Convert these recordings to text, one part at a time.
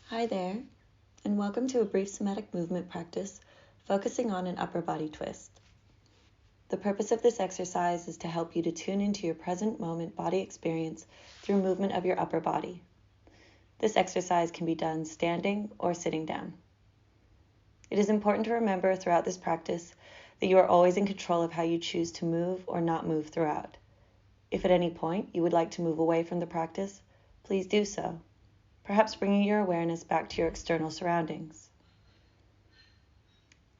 Hi there, and welcome to a brief somatic movement practice focusing on an upper body twist. The purpose of this exercise is to help you to tune into your present moment body experience through movement of your upper body. This exercise can be done standing or sitting down. It is important to remember throughout this practice that you are always in control of how you choose to move or not move throughout. If at any point you would like to move away from the practice, please do so, perhaps bringing your awareness back to your external surroundings.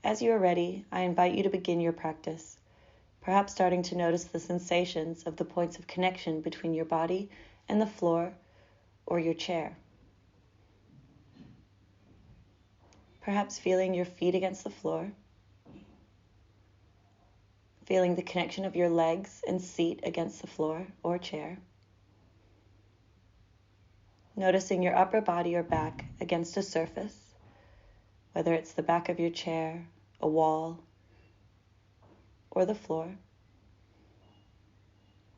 As you are ready, I invite you to begin your practice, perhaps starting to notice the sensations of the points of connection between your body and the floor or your chair. Perhaps feeling your feet against the floor, feeling the connection of your legs and seat against the floor or chair. Noticing your upper body or back against a surface, whether it's the back of your chair, a wall, or the floor.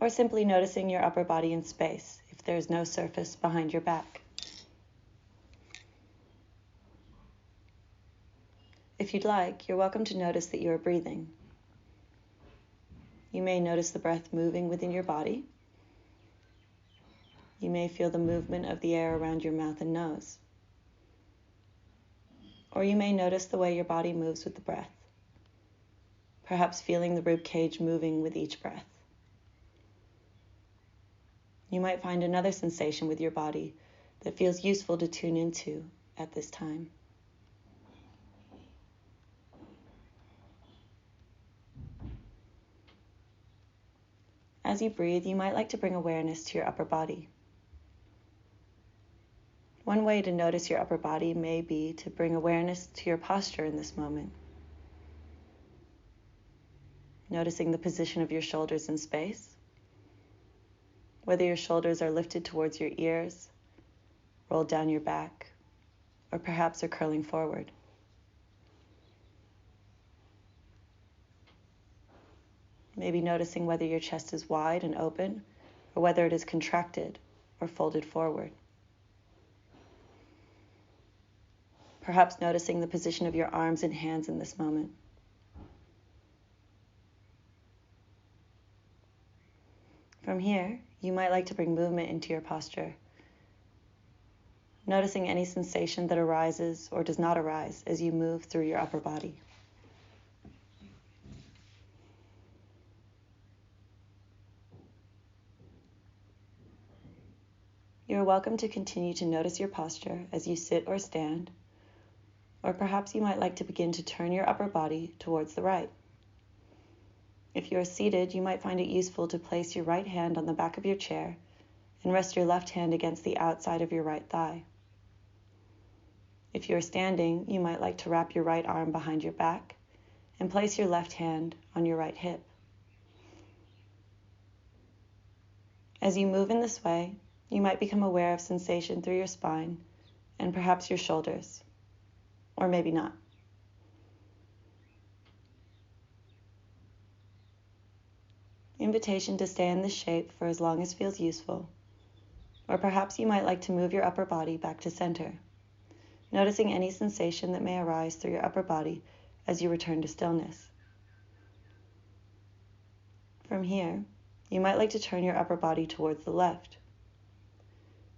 Or simply noticing your upper body in space if there's no surface behind your back. If you'd like, you're welcome to notice that you are breathing. You may notice the breath moving within your body. You may feel the movement of the air around your mouth and nose. Or you may notice the way your body moves with the breath, perhaps feeling the rib cage moving with each breath. You might find another sensation with your body that feels useful to tune into at this time. As you breathe, you might like to bring awareness to your upper body. One way to notice your upper body may be to bring awareness to your posture in this moment. Noticing the position of your shoulders in space, whether your shoulders are lifted towards your ears, rolled down your back, or perhaps are curling forward. Maybe noticing whether your chest is wide and open, or whether it is contracted or folded forward. Perhaps noticing the position of your arms and hands in this moment. From here, you might like to bring movement into your posture, noticing any sensation that arises or does not arise as you move through your upper body. You are welcome to continue to notice your posture as you sit or stand, or perhaps you might like to begin to turn your upper body towards the right. If you are seated, you might find it useful to place your right hand on the back of your chair and rest your left hand against the outside of your right thigh. If you are standing, you might like to wrap your right arm behind your back and place your left hand on your right hip. As you move in this way, you might become aware of sensation through your spine and perhaps your shoulders, or maybe not. Invitation to stay in this shape for as long as feels useful, or perhaps you might like to move your upper body back to center, noticing any sensation that may arise through your upper body as you return to stillness. From here, you might like to turn your upper body towards the left.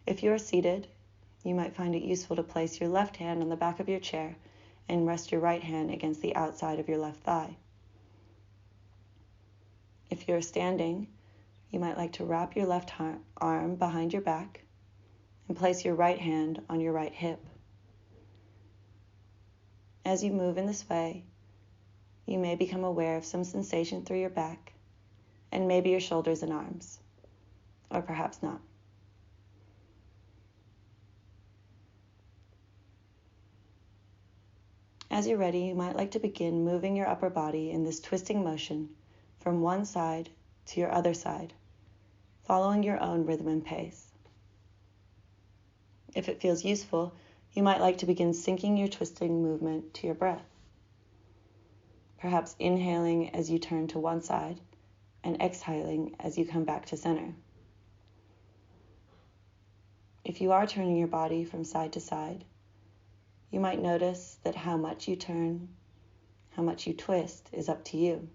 If you are seated, you might find it useful to place your left hand on the back of your chair and rest your right hand against the outside of your left thigh. If you are standing, you might like to wrap your left arm behind your back and place your right hand on your right hip. As you move in this way, you may become aware of some sensation through your back and maybe your shoulders and arms, or perhaps not. As you're ready, you might like to begin moving your upper body in this twisting motion from one side to your other side, following your own rhythm and pace. If it feels useful, you might like to begin syncing your twisting movement to your breath, perhaps inhaling as you turn to one side and exhaling as you come back to center. If you are turning your body from side to side, You might notice that how much you turn, how much you twist is up to you.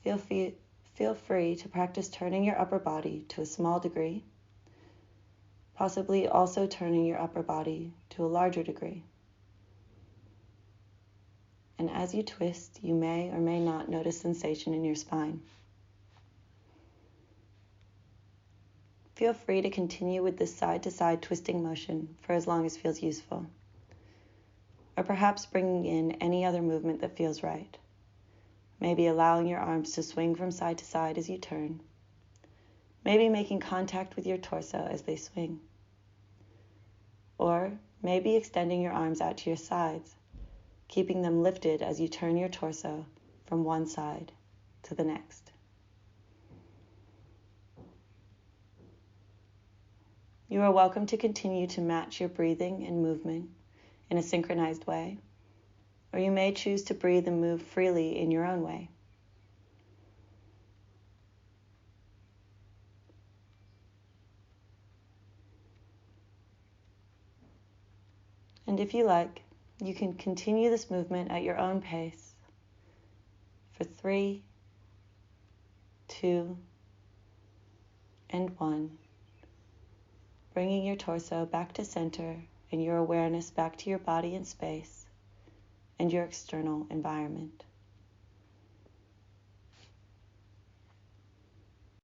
Feel free to practice turning your upper body to a small degree, possibly also turning your upper body to a larger degree. And as you twist, you may or may not notice sensation in your spine. Feel free to continue with this side-to-side twisting motion for as long as feels useful, or perhaps bringing in any other movement that feels right. Maybe allowing your arms to swing from side to side as you turn. Maybe making contact with your torso as they swing. Or maybe extending your arms out to your sides, keeping them lifted as you turn your torso from one side to the next. You are welcome to continue to match your breathing and movement in a synchronized way, or you may choose to breathe and move freely in your own way. And if you like, you can continue this movement at your own pace for 3, 2, and 1, bringing your torso back to center and your awareness back to your body and space and your external environment.